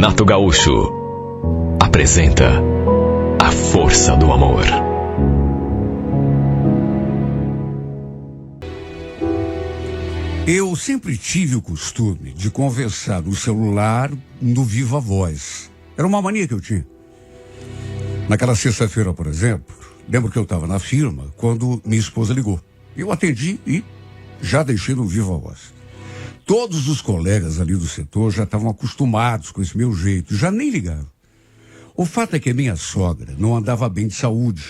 Renato Gaúcho apresenta A Força do Amor. Eu sempre tive o costume de conversar no celular no Viva Voz. Era uma mania que eu tinha. Naquela sexta-feira, por exemplo, lembro que eu estava na firma quando minha esposa ligou. Eu atendi e já deixei no Viva Voz. Todos os colegas ali do setor já estavam acostumados com esse meu jeito, já nem ligaram. O fato é que minha sogra não andava bem de saúde.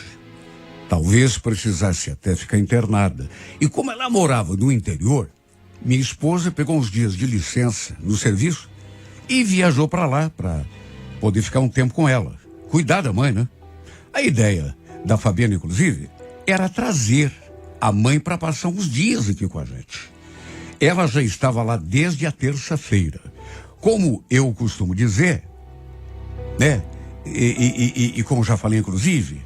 Talvez precisasse até ficar internada. E como ela morava no interior, minha esposa pegou uns dias de licença no serviço e viajou para lá para poder ficar um tempo com ela. Cuidar da mãe, né? A ideia da Fabiana, inclusive, era trazer a mãe para passar uns dias aqui com a gente. Ela já estava lá desde a terça-feira. Como eu costumo dizer, né? E como já falei, inclusive,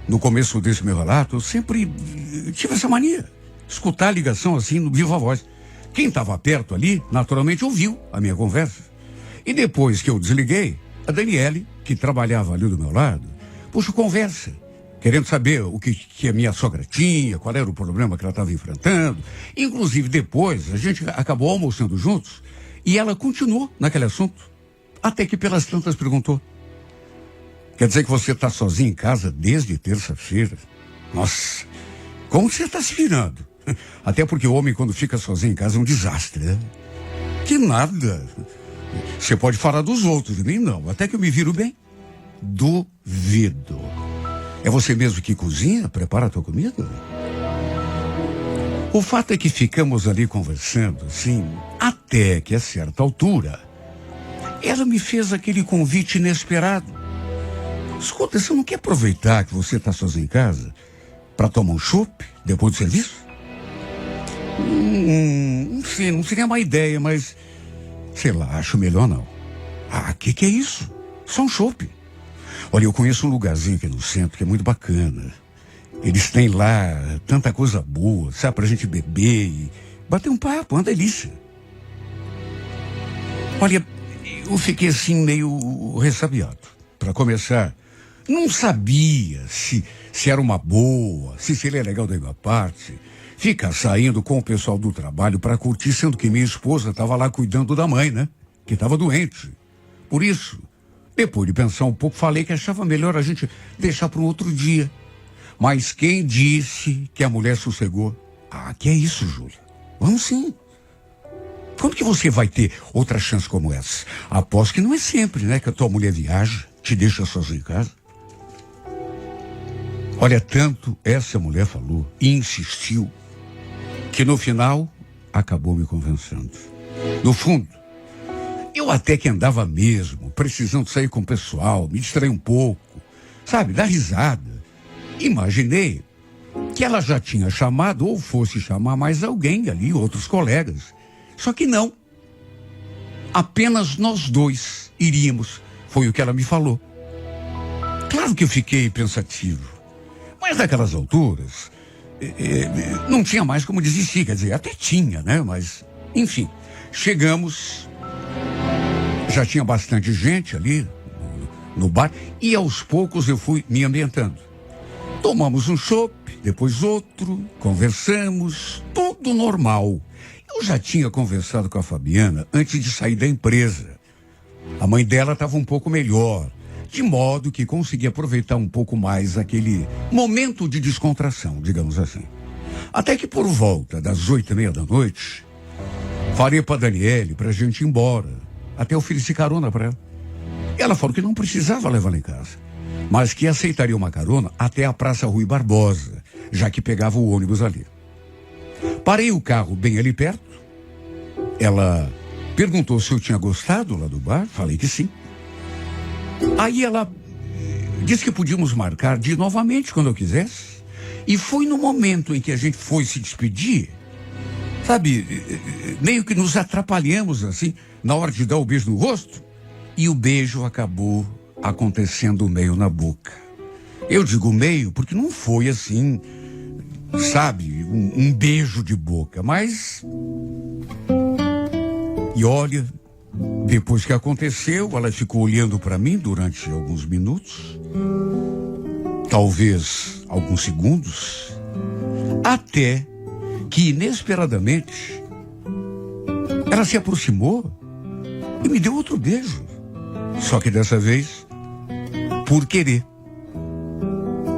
no começo desse meu relato, eu sempre tive essa mania. Escutar a ligação assim no Viva Voz. Quem estava perto ali, naturalmente, ouviu a minha conversa. E depois que eu desliguei, a Daniele, que trabalhava ali do meu lado, puxa conversa, querendo saber o que a minha sogra tinha, qual era o problema que ela estava enfrentando. Inclusive, depois, a gente acabou almoçando juntos e ela continuou naquele assunto. Até que pelas tantas perguntou: quer dizer que você está sozinho em casa desde terça-feira? Nossa, como você está se virando? Até porque o homem, quando fica sozinho em casa, é um desastre, né? Que nada. Você pode falar dos outros, nem não. Até que eu me viro bem. Duvido. É você mesmo que cozinha, prepara a tua comida? O fato é que ficamos ali conversando, assim, até que a certa altura, ela me fez aquele convite inesperado. Escuta, você não quer aproveitar que você está sozinho em casa para tomar um chopp depois do serviço? Não sei, não seria uma ideia, mas sei lá, acho melhor não. Ah, que é isso? Só um chopp. Olha, eu conheço um lugarzinho aqui no centro que é muito bacana. Eles têm lá tanta coisa boa, sabe, pra gente beber e bater um papo, uma delícia. Olha, eu fiquei assim meio ressabiado. Pra começar, não sabia se era uma boa, se seria legal da minha parte ficar saindo com o pessoal do trabalho pra curtir, sendo que minha esposa estava lá cuidando da mãe, né? Que estava doente. Por isso, depois de pensar um pouco, falei que achava melhor a gente deixar para um outro dia. Mas quem disse que a mulher sossegou? Ah, que é isso, Júlia? Vamos sim. Quando que você vai ter outra chance como essa? Aposto que não é sempre, né? Que a tua mulher viaja, te deixa sozinho em casa. Olha, tanto essa mulher falou e insistiu, que no final acabou me convencendo. No fundo, eu até que andava mesmo, precisando sair com o pessoal, me distrair um pouco, sabe, dar risada. Imaginei que ela já tinha chamado ou fosse chamar mais alguém ali, outros colegas. Só que não. Apenas nós dois iríamos, foi o que ela me falou. Claro que eu fiquei pensativo, mas naquelas alturas, não tinha mais como desistir, quer dizer, até tinha, né, mas, enfim, chegamos. Já tinha bastante gente ali no bar e aos poucos eu fui me ambientando. Tomamos um chopp, depois outro, conversamos, tudo normal. Eu já tinha conversado com a Fabiana antes de sair da empresa. A mãe dela estava um pouco melhor, de modo que consegui aproveitar um pouco mais aquele momento de descontração, digamos assim. Até que por volta das 8:30 da noite, falei para a Daniele para a gente ir embora. Até ofereci carona para ela. Ela falou que não precisava levá-la em casa, mas que aceitaria uma carona até a Praça Rui Barbosa, já que pegava o ônibus ali. Parei o carro bem ali perto. Ela perguntou se eu tinha gostado lá do bar. Falei que sim. Aí ela disse que podíamos marcar de ir novamente quando eu quisesse. E foi no momento em que a gente foi se despedir, sabe, meio que nos atrapalhamos assim, na hora de dar o beijo no rosto, e o beijo acabou acontecendo meio na boca. Eu digo meio porque não foi assim, sabe, um beijo de boca, mas... E olha, Depois que aconteceu, ela ficou olhando para mim durante alguns minutos, talvez alguns segundos, até que inesperadamente ela se aproximou e me deu outro beijo. Só que dessa vez, por querer.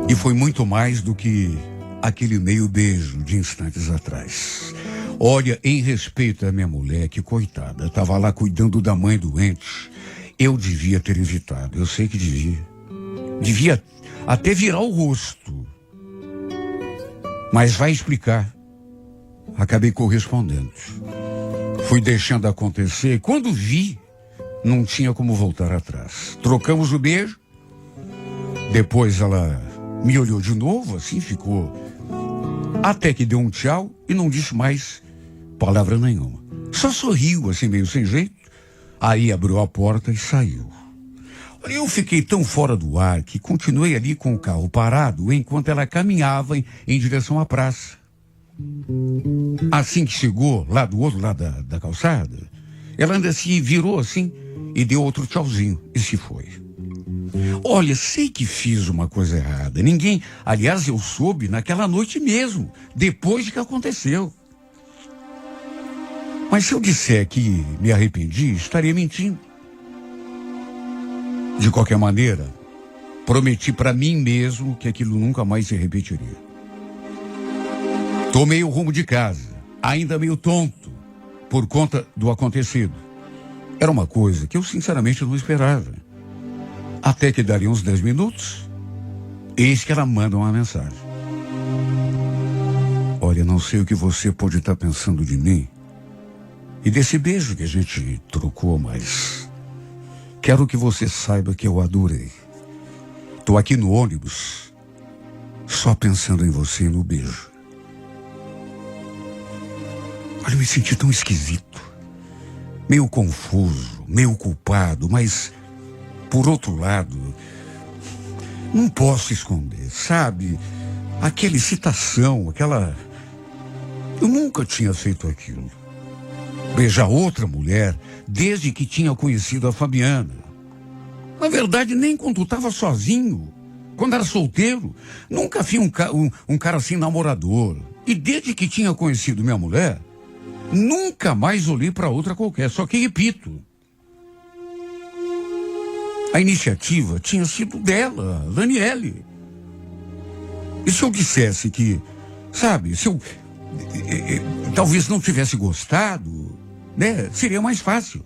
E foi muito mais do que aquele meio beijo de instantes atrás. Olha, em respeito à minha mulher, que coitada, estava lá cuidando da mãe doente. Eu devia ter evitado, eu sei que devia. Devia até virar o rosto. Mas vai explicar. Acabei correspondendo. Fui deixando acontecer e quando vi, não tinha como voltar atrás. Trocamos o beijo. Depois ela me olhou de novo, assim ficou. Até que deu um tchau e não disse mais palavra nenhuma. Só sorriu, assim meio sem jeito. Aí abriu a porta e saiu. Eu fiquei tão fora do ar que continuei ali com o carro parado enquanto ela caminhava em direção à praça. Assim que chegou lá do outro lado da calçada, ela ainda se virou assim e deu outro tchauzinho e se foi. Olha, sei que fiz uma coisa errada. Ninguém, aliás, eu soube naquela noite mesmo, depois de que aconteceu. Mas se eu disser que me arrependi, estaria mentindo. De qualquer maneira, prometi para mim mesmo que aquilo nunca mais se repetiria. Tomei o rumo de casa, ainda meio tonto, por conta do acontecido. Era uma coisa que eu sinceramente não esperava. Até que daria uns 10 minutos, eis que ela manda uma mensagem. Olha, não sei o que você pode estar pensando de mim e desse beijo que a gente trocou, mas quero que você saiba que eu adorei. Tô aqui no ônibus, só pensando em você e no beijo. Olha, eu me senti tão esquisito, meio confuso, meio culpado, mas, por outro lado, não posso esconder, sabe? Aquela excitação, eu nunca tinha feito aquilo. Beijar outra mulher desde que tinha conhecido a Fabiana. Na verdade, nem quando estava sozinho, quando era solteiro, nunca vi um cara assim namorador. E desde que tinha conhecido minha mulher, nunca mais olhei para outra qualquer, só que repito. A iniciativa tinha sido dela, Daniele. E se eu dissesse que, sabe, se eu talvez não tivesse gostado, né, seria mais fácil.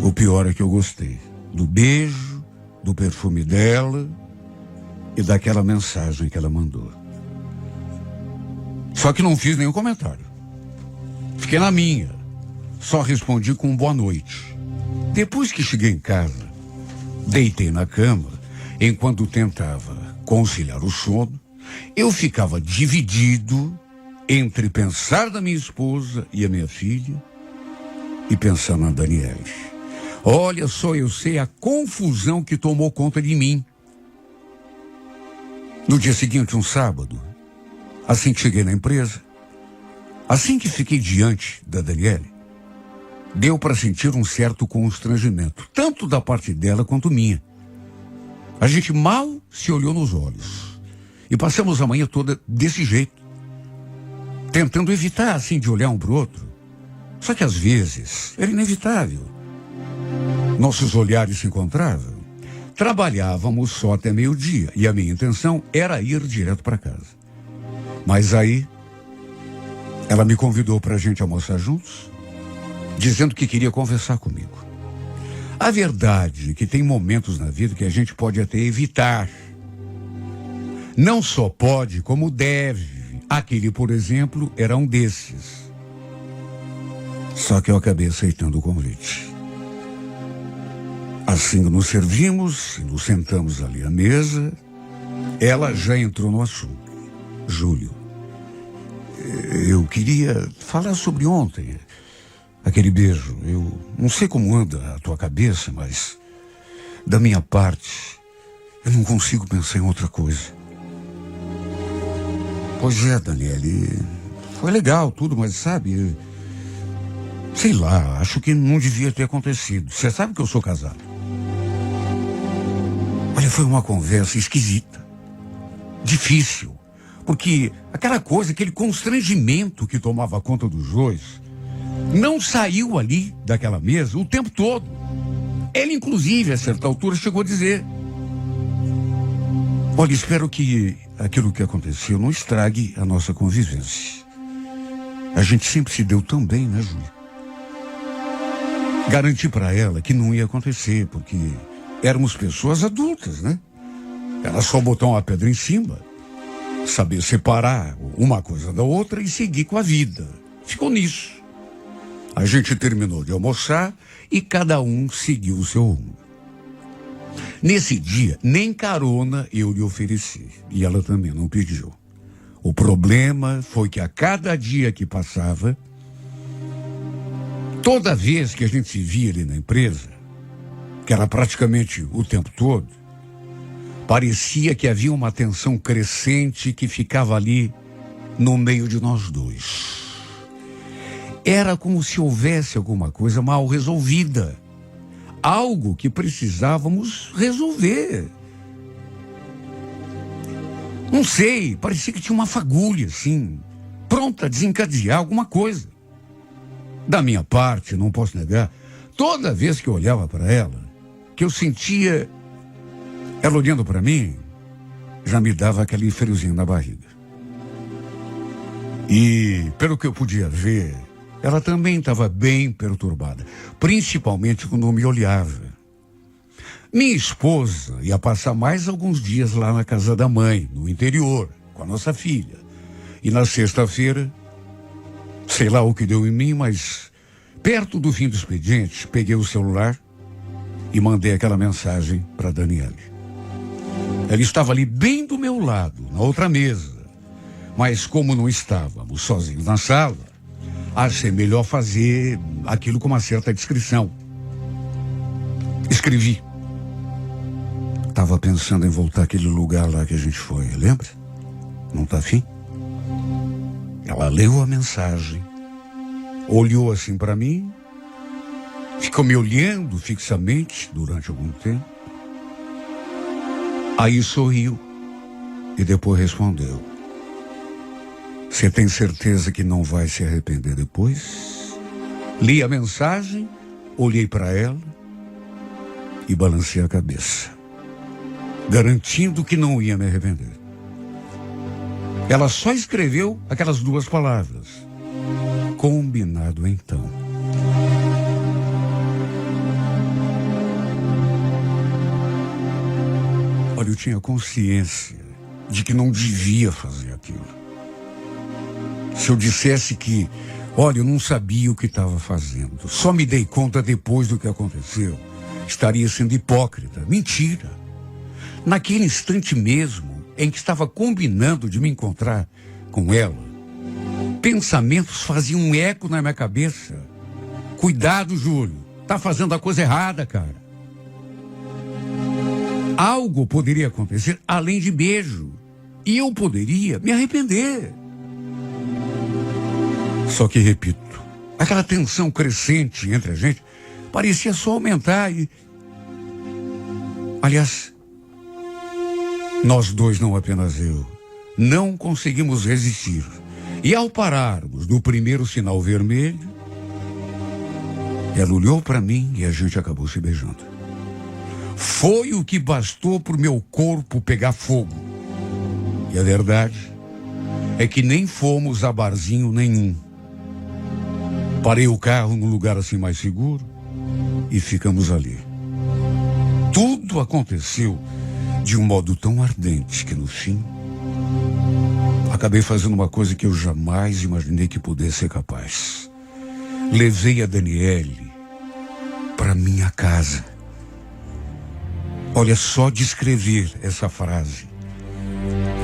O pior é que eu gostei do beijo, do perfume dela e daquela mensagem que ela mandou. Só que não fiz nenhum comentário. Fiquei na minha. Só respondi com boa noite. Depois que cheguei em casa, deitei na cama, enquanto tentava conciliar o sono, eu ficava dividido entre pensar na minha esposa e a minha filha e pensar na Daniele. Olha só, eu sei a confusão que tomou conta de mim. No dia seguinte, um sábado, assim que cheguei na empresa, assim que fiquei diante da Daniele, deu para sentir um certo constrangimento, tanto da parte dela quanto minha. A gente mal se olhou nos olhos e passamos a manhã toda desse jeito, tentando evitar assim de olhar um para o outro. Só que às vezes era inevitável. Nossos olhares se encontravam. Trabalhávamos só até meio-dia e a minha intenção era ir direto para casa. Mas aí ela me convidou para a gente almoçar juntos, dizendo que queria conversar comigo. A verdade é que tem momentos na vida que a gente pode até evitar. Não só pode, como deve. Aquele, por exemplo, era um desses. Só que eu acabei aceitando o convite. Assim nos servimos e nos sentamos ali à mesa, ela já entrou no assunto. Júlio, eu queria falar sobre ontem. Aquele beijo. Eu não sei como anda a tua cabeça, mas da minha parte, eu não consigo pensar em outra coisa. Pois é, Daniele, foi legal tudo, mas sabe, Sei lá, acho que não devia ter acontecido. Você sabe que eu sou casado. Olha, foi uma conversa esquisita, difícil, porque aquela coisa, aquele constrangimento que tomava conta dos dois, não saiu ali daquela mesa o tempo todo. Ele, inclusive, a certa altura, chegou a dizer: olha, espero que aquilo que aconteceu não estrague a nossa convivência. A gente sempre se deu tão bem, né, Júlia? Garanti para ela que não ia acontecer, porque éramos pessoas adultas, né? Era só botar uma pedra em cima, saber separar uma coisa da outra e seguir com a vida. Ficou nisso. A gente terminou de almoçar e cada um seguiu o seu rumo. Nesse dia, nem carona eu lhe ofereci. E ela também não pediu. O problema foi que a cada dia que passava, toda vez que a gente se via ali na empresa, que era praticamente o tempo todo, parecia que havia uma tensão crescente que ficava ali no meio de nós dois. Era como se houvesse alguma coisa mal resolvida. Algo que precisávamos resolver. Não sei, parecia que tinha uma fagulha, assim, pronta a desencadear alguma coisa. Da minha parte, não posso negar, toda vez que eu olhava para ela, que eu sentia ela olhando para mim, já me dava aquele friozinho na barriga. E, pelo que eu podia ver, ela também estava bem perturbada, principalmente quando não me olhava. Minha esposa ia passar mais alguns dias lá na casa da mãe, no interior, com a nossa filha. E na sexta-feira, sei lá o que deu em mim, mas perto do fim do expediente, peguei o celular e mandei aquela mensagem para Daniele. Ela estava ali bem do meu lado, na outra mesa. Mas como não estávamos sozinhos na sala, achei melhor fazer aquilo com uma certa discrição. Escrevi: estava pensando em voltar àquele lugar lá que a gente foi, lembra? Não tá afim? Ela leu a mensagem, olhou assim para mim, ficou me olhando fixamente durante algum tempo. Aí sorriu e depois respondeu: você tem certeza que não vai se arrepender depois? Li a mensagem, olhei para ela e balancei a cabeça, garantindo que não ia me arrepender. Ela só escreveu aquelas duas palavras: combinado então. Olha, eu tinha consciência de que não devia fazer aquilo. Se eu dissesse que, olha, eu não sabia o que estava fazendo, só me dei conta depois do que aconteceu, estaria sendo hipócrita. Mentira. Naquele instante mesmo em que estava combinando de me encontrar com ela, pensamentos faziam um eco na minha cabeça. Cuidado, Júlio, tá fazendo a coisa errada, cara. Algo poderia acontecer além de beijo, e eu poderia me arrepender. Só que, repito, aquela tensão crescente entre a gente parecia só aumentar e... Aliás, nós dois, não apenas eu, não conseguimos resistir. E ao pararmos do primeiro sinal vermelho, ela olhou para mim e a gente acabou se beijando. Foi o que bastou para o meu corpo pegar fogo. E a verdade é que nem fomos a barzinho nenhum. Parei o carro num lugar assim mais seguro e ficamos ali. Tudo aconteceu de um modo tão ardente que no fim acabei fazendo uma coisa que eu jamais imaginei que pudesse ser capaz. Levei a Daniele para minha casa. Olha, só de escrever essa frase,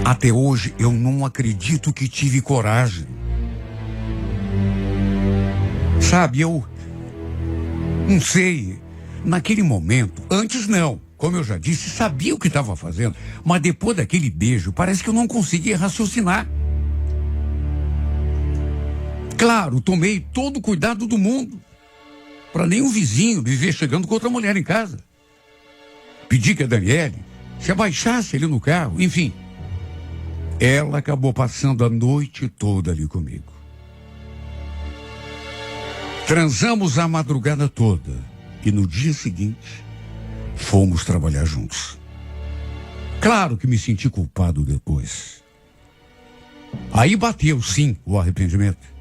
até hoje eu não acredito que tive coragem. Sabe, eu não sei, naquele momento, antes não, como eu já disse, sabia o que estava fazendo, mas depois daquele beijo, parece que eu não conseguia raciocinar. Claro, tomei todo o cuidado do mundo para nenhum vizinho me ver chegando com outra mulher em casa. Pedi que a Daniele se abaixasse ali no carro, enfim. Ela acabou passando a noite toda ali comigo. Transamos a madrugada toda e no dia seguinte fomos trabalhar juntos. Claro que me senti culpado depois. Aí bateu, sim, o arrependimento.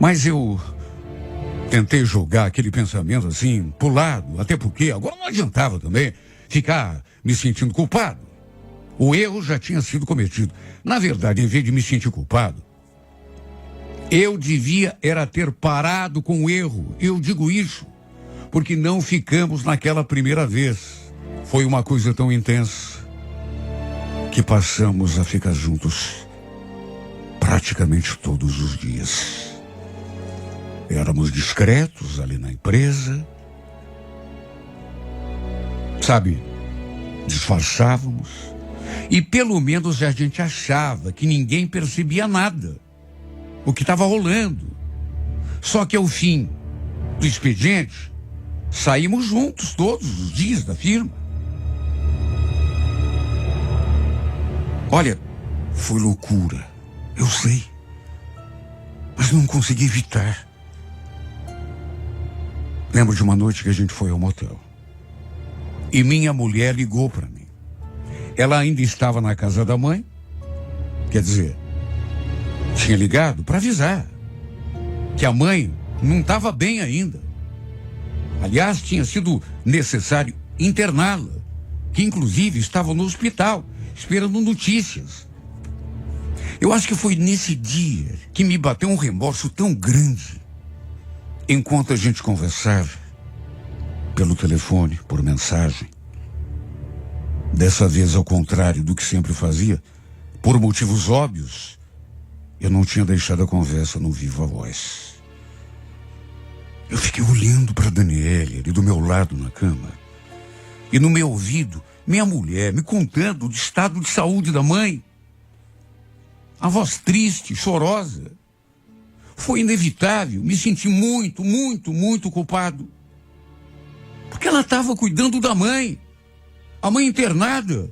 Mas eu tentei jogar aquele pensamento assim, pro lado, até porque agora não adiantava também ficar me sentindo culpado. O erro já tinha sido cometido. Na verdade, em vez de me sentir culpado, eu devia era ter parado com o erro. Eu digo isso porque não ficamos naquela primeira vez. Foi uma coisa tão intensa que passamos a ficar juntos praticamente todos os dias. Éramos discretos ali na empresa. Sabe, disfarçávamos. E pelo menos a gente achava que ninguém percebia nada. O que estava rolando. Só que ao fim do expediente, saímos juntos todos os dias da firma. Olha, foi loucura. Eu sei. Mas não consegui evitar. Lembro de uma noite que a gente foi ao motel. E minha mulher ligou para mim. Ela ainda estava na casa da mãe. Quer dizer, tinha ligado para avisar que a mãe não estava bem ainda. Aliás, tinha sido necessário interná-la, que inclusive estava no hospital, esperando notícias. Eu acho que foi nesse dia que me bateu um remorso tão grande. Enquanto a gente conversava, pelo telefone, por mensagem, dessa vez ao contrário do que sempre fazia, por motivos óbvios, eu não tinha deixado a conversa no viva voz. Eu fiquei olhando para Daniele, ali do meu lado na cama, e no meu ouvido, minha mulher me contando do estado de saúde da mãe. A voz triste, chorosa. Foi inevitável, me senti muito culpado. Porque ela estava cuidando da mãe. A mãe internada.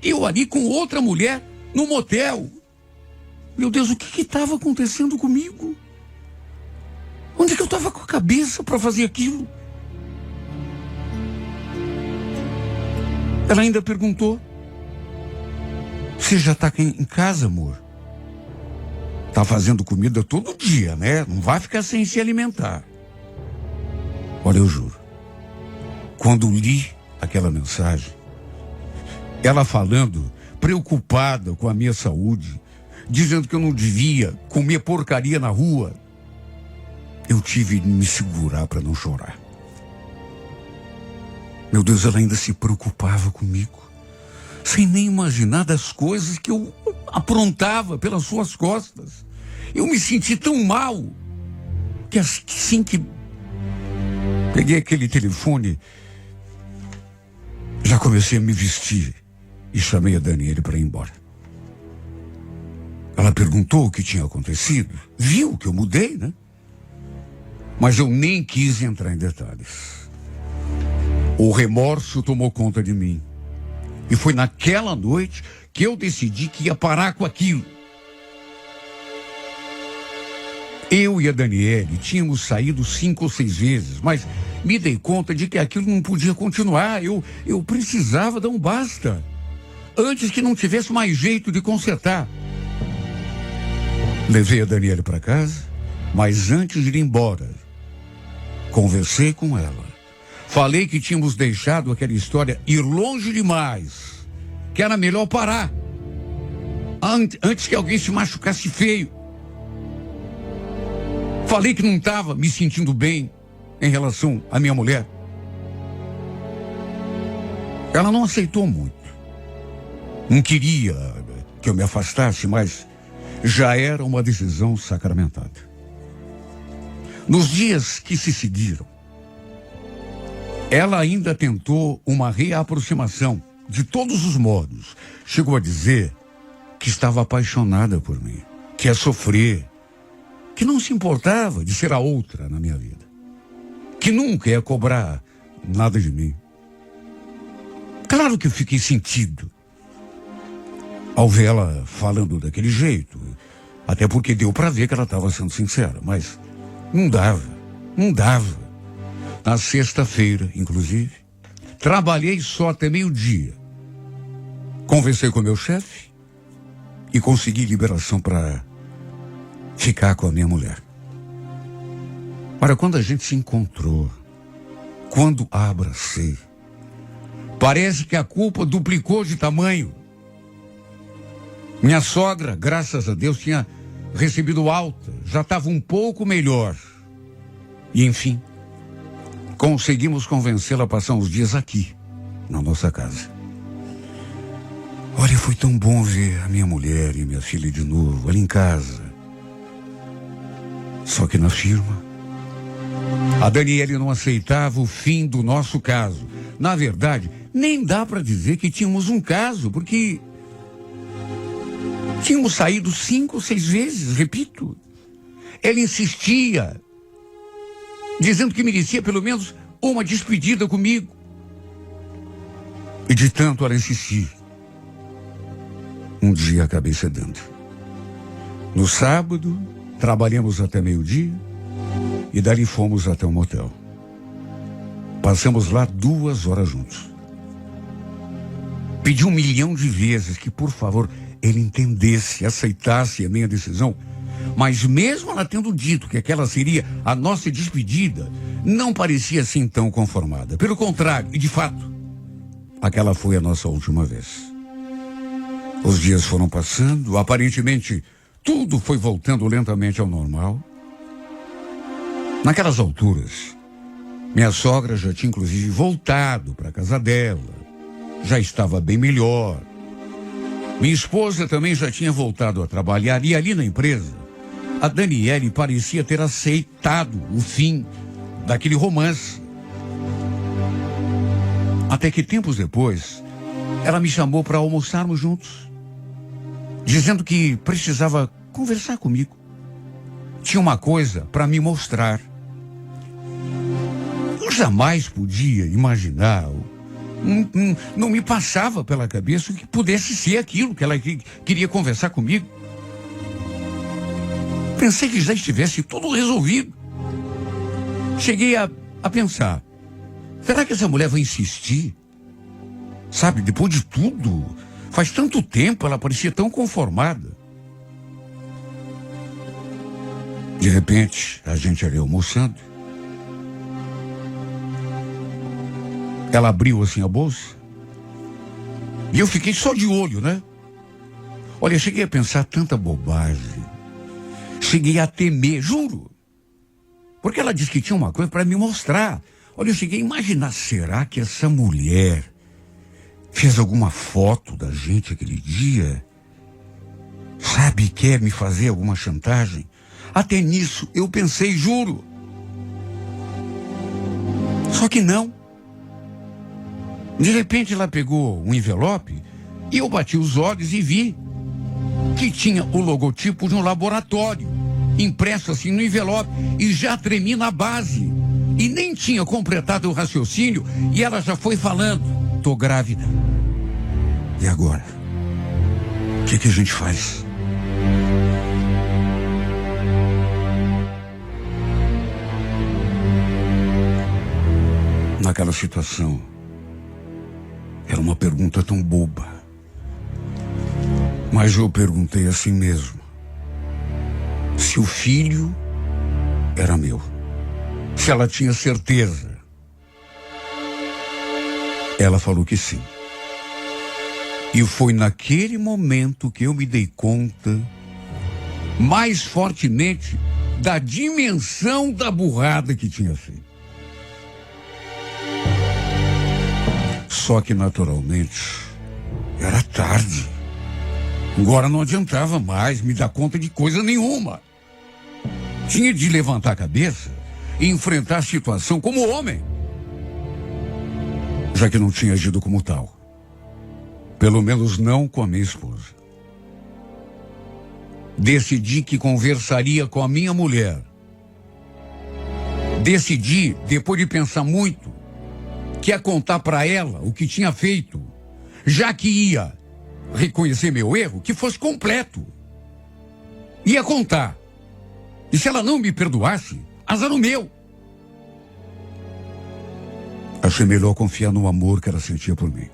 Eu ali com outra mulher no motel. Meu Deus, o que estava acontecendo comigo? Onde que eu estava com a cabeça para fazer aquilo? Ela ainda perguntou: você já está aqui em casa, amor? Tá fazendo comida todo dia, né? Não vai ficar sem se alimentar. Olha, eu juro. Quando li aquela mensagem, ela falando, preocupada com a minha saúde, dizendo que eu não devia comer porcaria na rua, eu tive de me segurar para não chorar. Meu Deus, ela ainda se preocupava comigo, sem nem imaginar das coisas que eu aprontava pelas suas costas. Eu me senti tão mal que assim que peguei aquele telefone, já comecei a me vestir e chamei a Daniele para ir embora. Ela perguntou o que tinha acontecido, viu que eu mudei, né? Mas eu nem quis entrar em detalhes. O remorso tomou conta de mim. E foi naquela noite que eu decidi que ia parar com aquilo. Eu e a Daniele tínhamos saído 5 ou 6 vezes, mas me dei conta de que aquilo não podia continuar. Eu precisava dar um basta, antes que não tivesse mais jeito de consertar. Levei a Daniele para casa, mas antes de ir embora, conversei com ela. Falei que tínhamos deixado aquela história ir longe demais, que era melhor parar, antes que alguém se machucasse feio. Falei que não estava me sentindo bem em relação à minha mulher. Ela não aceitou muito. Não queria que eu me afastasse, mas já era uma decisão sacramentada. Nos dias que se seguiram, ela ainda tentou uma reaproximação de todos os modos. Chegou a dizer que estava apaixonada por mim, que ia sofrer, que não se importava de ser a outra na minha vida, que nunca ia cobrar nada de mim. Claro que eu fiquei sentido ao ver ela falando daquele jeito, até porque deu para ver que ela estava sendo sincera, mas não dava. Na sexta-feira, inclusive, trabalhei só até meio-dia. Conversei com o meu chefe e consegui liberação para ficar com a minha mulher. Para quando a gente se encontrou, quando a abracei, parece que a culpa duplicou de tamanho. Minha sogra, graças a Deus, tinha recebido alta, já estava um pouco melhor. E, enfim, conseguimos convencê-la a passar uns dias aqui, na nossa casa. Olha, foi tão bom ver a minha mulher e minha filha de novo, ali em casa. Só que na firma, a Daniele não aceitava o fim do nosso caso. Na verdade, nem dá para dizer que tínhamos um caso, porque tínhamos saído 5 ou 6 vezes, repito. Ela insistia, dizendo que merecia pelo menos uma despedida comigo. E de tanto ela insistir, um dia acabei cedendo. No sábado, trabalhamos até meio-dia e dali fomos até um motel. Passamos lá 2 horas juntos. Pedi 1 milhão de vezes que, por favor, ele entendesse, aceitasse a minha decisão. Mas mesmo ela tendo dito que aquela seria a nossa despedida, não parecia assim tão conformada. Pelo contrário, e de fato, aquela foi a nossa última vez. Os dias foram passando, aparentemente tudo foi voltando lentamente ao normal. Naquelas alturas, minha sogra já tinha inclusive voltado para a casa dela, já estava bem melhor. Minha esposa também já tinha voltado a trabalhar e ali na empresa, a Daniele parecia ter aceitado o fim daquele romance. Até que tempos depois, ela me chamou para almoçarmos juntos, dizendo que precisava conversar comigo. Tinha uma coisa para me mostrar. Eu jamais podia imaginar, não me passava pela cabeça que pudesse ser aquilo que ela queria conversar comigo. Pensei que já estivesse tudo resolvido. Cheguei a pensar, será que essa mulher vai insistir? Sabe, depois de tudo, faz tanto tempo, ela parecia tão conformada. De repente, a gente ali almoçando, ela abriu assim a bolsa e eu fiquei só de olho, né? Olha, eu cheguei a pensar tanta bobagem. Cheguei a temer, juro. Porque ela disse que tinha uma coisa para me mostrar. Olha, eu cheguei a imaginar, será que essa mulher fez alguma foto da gente aquele dia? Sabe, quer me fazer alguma chantagem? Até nisso eu pensei, juro. Só que não. De repente ela pegou um envelope e eu bati os olhos e vi que tinha o logotipo de um laboratório impresso assim no envelope e já tremi na base. E nem tinha completado o raciocínio e ela já foi falando, tô grávida. E agora? O que a gente faz? Naquela situação, era uma pergunta tão boba. Mas eu perguntei assim mesmo. Se o filho era meu. Se ela tinha certeza. Ela falou que sim. E foi naquele momento que eu me dei conta, mais fortemente, da dimensão da burrada que tinha feito. Só que, naturalmente, era tarde. Agora não adiantava mais me dar conta de coisa nenhuma. Tinha de levantar a cabeça e enfrentar a situação como homem. Já que não tinha agido como tal. Pelo menos não com a minha esposa. Decidi que conversaria com a minha mulher. Decidi, depois de pensar muito, que ia contar para ela o que tinha feito, já que ia reconhecer meu erro, que fosse completo. Ia contar. E se ela não me perdoasse, azar o meu. Achei melhor confiar no amor que ela sentia por mim.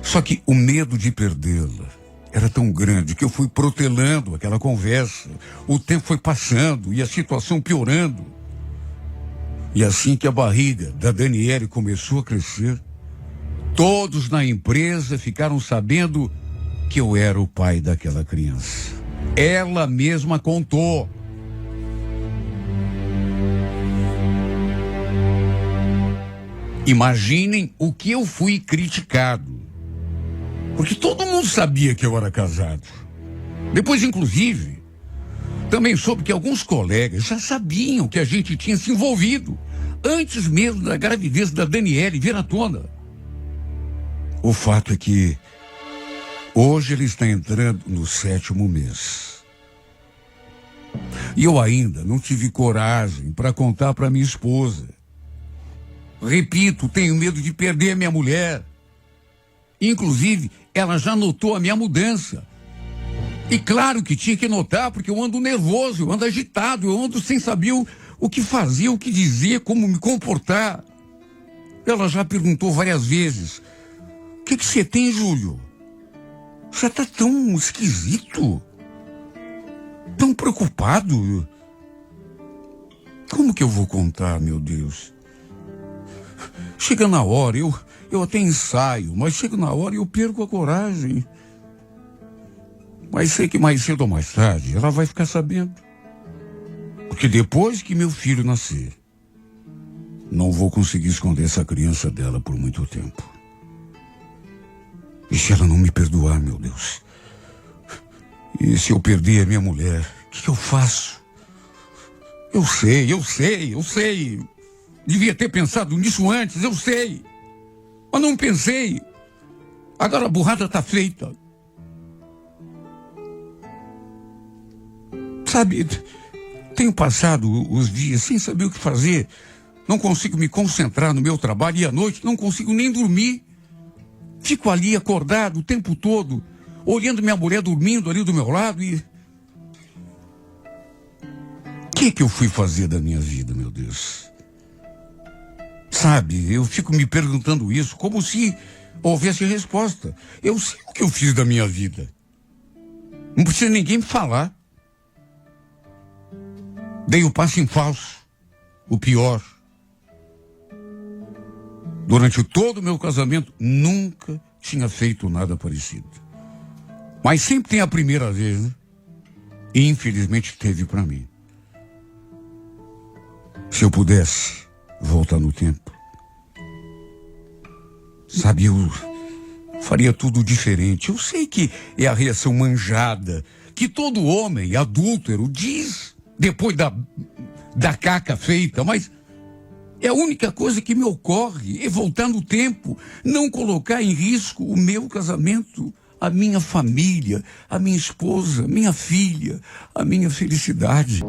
Só que o medo de perdê-la era tão grande que eu fui protelando aquela conversa. O tempo foi passando e a situação piorando. E assim que a barriga da Daniele começou a crescer, todos na empresa ficaram sabendo que eu era o pai daquela criança. Ela mesma contou. Imaginem o que eu fui criticado. Porque todo mundo sabia que eu era casado. Depois, inclusive, também soube que alguns colegas já sabiam que a gente tinha se envolvido, antes mesmo da gravidez da Daniele vir à tona. O fato é que hoje ele está entrando no 7º mês. E eu ainda não tive coragem para contar para minha esposa. Repito, tenho medo de perder a minha mulher. Inclusive, ela já notou a minha mudança. E claro que tinha que notar, porque eu ando nervoso, eu ando agitado, eu ando sem saber o que fazer, o que dizer, como me comportar. Ela já perguntou várias vezes: o que você tem, Júlio? Você tá tão esquisito, tão preocupado. Como que eu vou contar, meu Deus? Chega na hora, eu até ensaio, mas chega na hora e eu perco a coragem. Mas sei que mais cedo ou mais tarde ela vai ficar sabendo. Porque depois que meu filho nascer, não vou conseguir esconder essa criança dela por muito tempo. E se ela não me perdoar, meu Deus? E se eu perder a minha mulher, o que eu faço? Eu sei. Devia ter pensado nisso antes, eu sei. Mas não pensei. Agora a burrada está feita. Sabe, tenho passado os dias sem saber o que fazer. Não consigo me concentrar no meu trabalho e à noite não consigo nem dormir. Fico ali acordado o tempo todo, olhando minha mulher dormindo ali do meu lado e... O que eu fui fazer da minha vida, meu Deus? Sabe, eu fico me perguntando isso como se houvesse resposta. Eu sei o que eu fiz da minha vida. Não precisa ninguém me falar. Dei o passo em falso, o pior. Durante todo o meu casamento, nunca tinha feito nada parecido. Mas sempre tem a primeira vez, né? E infelizmente teve para mim. Se eu pudesse voltar no tempo, sabe, eu faria tudo diferente. Eu sei que é a reação manjada que todo homem adúltero diz depois da caca feita, mas é a única coisa que me ocorre é voltar no tempo, não colocar em risco o meu casamento, a minha família, a minha esposa, minha filha, a minha felicidade.